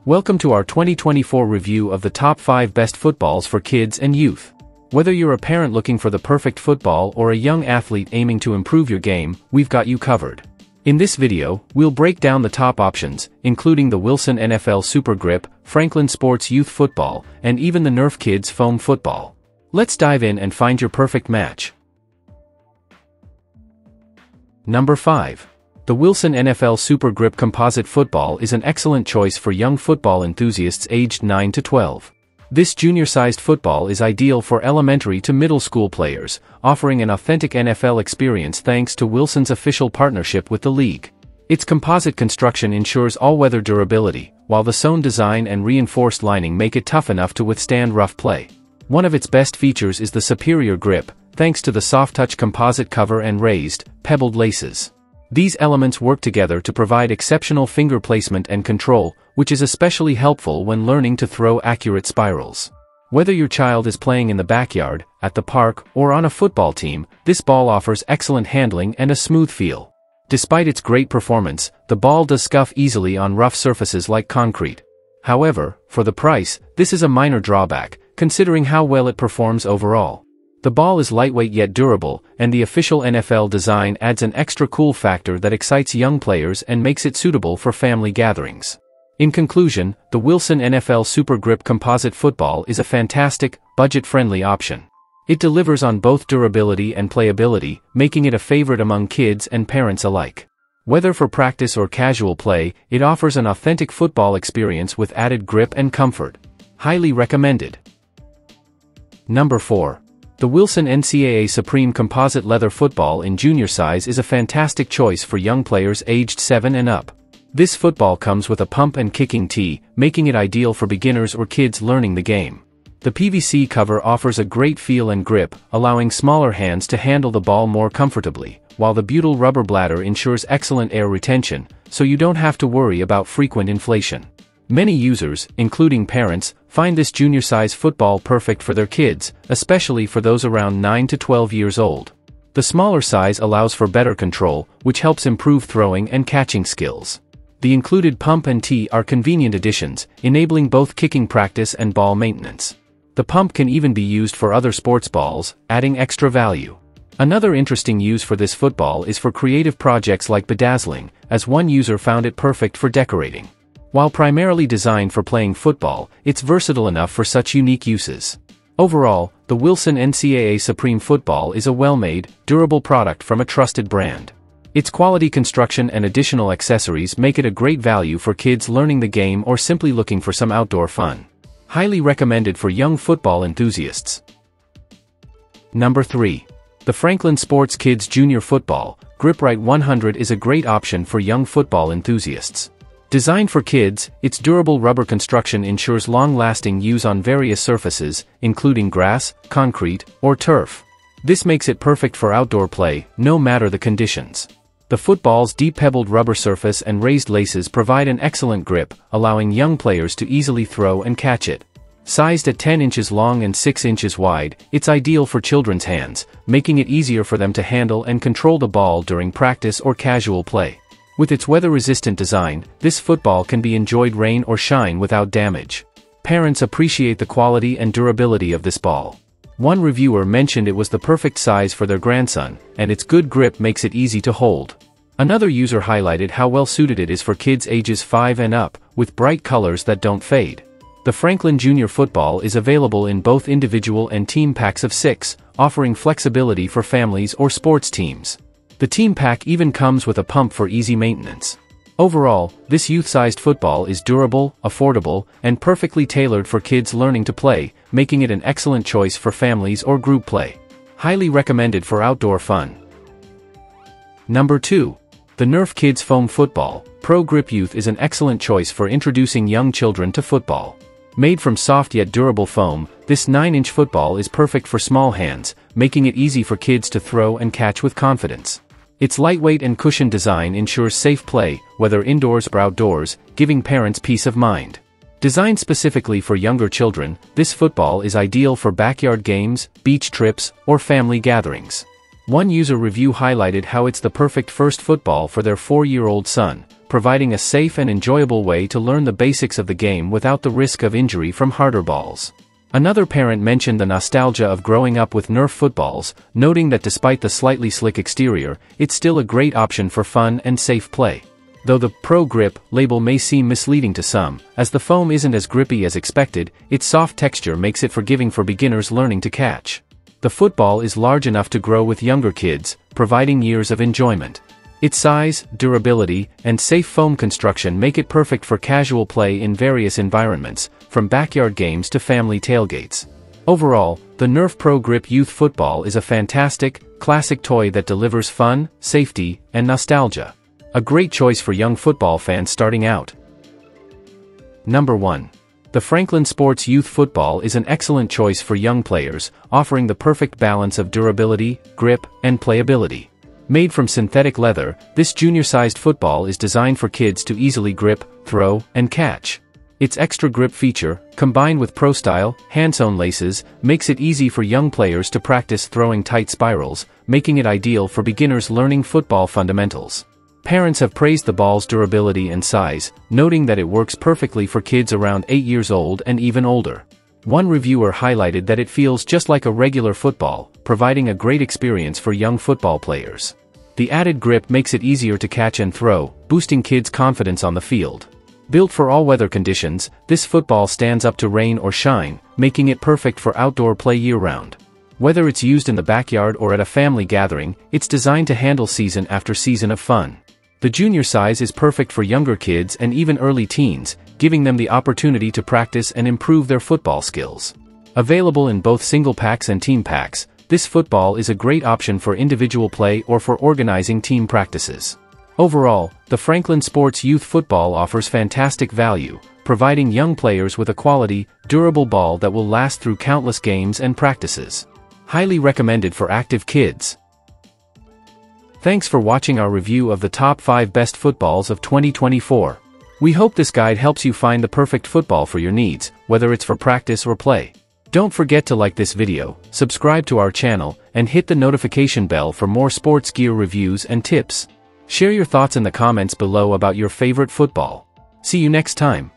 Welcome to our 2024 review of the top 5 best footballs for kids and youth. Whether you're a parent looking for the perfect football or a young athlete aiming to improve your game, we've got you covered. In this video, we'll break down the top options, including the Wilson NFL Super Grip, Franklin Sports Youth Football, and even the Nerf Kids Foam Football. Let's dive in and find your perfect match. Number 5. The Wilson NFL Super Grip Composite Football is an excellent choice for young football enthusiasts aged 9 to 12. This junior-sized football is ideal for elementary to middle school players, offering an authentic NFL experience thanks to Wilson's official partnership with the league. Its composite construction ensures all-weather durability, while the sewn design and reinforced lining make it tough enough to withstand rough play. One of its best features is the superior grip, thanks to the soft-touch composite cover and raised, pebbled laces. These elements work together to provide exceptional finger placement and control, which is especially helpful when learning to throw accurate spirals. Whether your child is playing in the backyard, at the park, or on a football team, this ball offers excellent handling and a smooth feel. Despite its great performance, the ball does scuff easily on rough surfaces like concrete. However, for the price, this is a minor drawback, considering how well it performs overall. The ball is lightweight yet durable, and the official NFL design adds an extra cool factor that excites young players and makes it suitable for family gatherings. In conclusion, the Wilson NFL Super Grip Composite Football is a fantastic, budget-friendly option. It delivers on both durability and playability, making it a favorite among kids and parents alike. Whether for practice or casual play, it offers an authentic football experience with added grip and comfort. Highly recommended. Number 4. The Wilson NCAA Supreme Composite Leather Football in junior size is a fantastic choice for young players aged 7 and up. This football comes with a pump and kicking tee, making it ideal for beginners or kids learning the game. The PVC cover offers a great feel and grip, allowing smaller hands to handle the ball more comfortably, while the butyl rubber bladder ensures excellent air retention, so you don't have to worry about frequent inflation. Many users, including parents, find this junior-size football perfect for their kids, especially for those around 9 to 12 years old. The smaller size allows for better control, which helps improve throwing and catching skills. The included pump and tee are convenient additions, enabling both kicking practice and ball maintenance. The pump can even be used for other sports balls, adding extra value. Another interesting use for this football is for creative projects like bedazzling, as one user found it perfect for decorating. While primarily designed for playing football, it's versatile enough for such unique uses. Overall, the Wilson NCAA Supreme Football is a well-made, durable product from a trusted brand. Its quality construction and additional accessories make it a great value for kids learning the game or simply looking for some outdoor fun. Highly recommended for young football enthusiasts. Number 3. The Franklin Sports Kids Junior Football, GripRite 100 is a great option for young football enthusiasts. Designed for kids, its durable rubber construction ensures long-lasting use on various surfaces, including grass, concrete, or turf. This makes it perfect for outdoor play, no matter the conditions. The football's deep pebbled rubber surface and raised laces provide an excellent grip, allowing young players to easily throw and catch it. Sized at 10 inches long and 6 inches wide, it's ideal for children's hands, making it easier for them to handle and control the ball during practice or casual play. With its weather-resistant design, this football can be enjoyed rain or shine without damage. Parents appreciate the quality and durability of this ball. One reviewer mentioned it was the perfect size for their grandson, and its good grip makes it easy to hold. Another user highlighted how well-suited it is for kids ages 5 and up, with bright colors that don't fade. The Franklin Junior Football is available in both individual and team packs of 6, offering flexibility for families or sports teams. The team pack even comes with a pump for easy maintenance. Overall, this youth-sized football is durable, affordable, and perfectly tailored for kids learning to play, making it an excellent choice for families or group play. Highly recommended for outdoor fun. Number 2. The Nerf Kids Foam Football, Pro Grip Youth is an excellent choice for introducing young children to football. Made from soft yet durable foam, this 9-inch football is perfect for small hands, making it easy for kids to throw and catch with confidence. Its lightweight and cushioned design ensures safe play, whether indoors or outdoors, giving parents peace of mind. Designed specifically for younger children, this football is ideal for backyard games, beach trips, or family gatherings. One user review highlighted how it's the perfect first football for their 4-year-old son, providing a safe and enjoyable way to learn the basics of the game without the risk of injury from harder balls. Another parent mentioned the nostalgia of growing up with Nerf footballs, noting that despite the slightly slick exterior, it's still a great option for fun and safe play. Though the Pro Grip label may seem misleading to some, as the foam isn't as grippy as expected, its soft texture makes it forgiving for beginners learning to catch. The football is large enough to grow with younger kids, providing years of enjoyment. Its size, durability, and safe foam construction make it perfect for casual play in various environments, from backyard games to family tailgates. Overall, the Nerf Pro Grip Youth Football is a fantastic, classic toy that delivers fun, safety, and nostalgia. A great choice for young football fans starting out. Number 1. The Franklin Sports Youth Football is an excellent choice for young players, offering the perfect balance of durability, grip, and playability. Made from synthetic leather, this junior-sized football is designed for kids to easily grip, throw, and catch. Its extra grip feature, combined with pro-style, hand-sewn laces, makes it easy for young players to practice throwing tight spirals, making it ideal for beginners learning football fundamentals. Parents have praised the ball's durability and size, noting that it works perfectly for kids around 8 years old and even older. One reviewer highlighted that it feels just like a regular football, providing a great experience for young football players. The added grip makes it easier to catch and throw, boosting kids' confidence on the field. Built for all weather conditions, this football stands up to rain or shine, making it perfect for outdoor play year-round. Whether it's used in the backyard or at a family gathering, it's designed to handle season after season of fun. The junior size is perfect for younger kids and even early teens, giving them the opportunity to practice and improve their football skills. Available in both single packs and team packs, this football is a great option for individual play or for organizing team practices. Overall, the Franklin Sports Youth Football offers fantastic value, providing young players with a quality, durable ball that will last through countless games and practices. Highly recommended for active kids. Thanks for watching our review of the top 5 best footballs of 2024. We hope this guide helps you find the perfect football for your needs, whether it's for practice or play. Don't forget to like this video, subscribe to our channel, and hit the notification bell for more sports gear reviews and tips. Share your thoughts in the comments below about your favorite football. See you next time.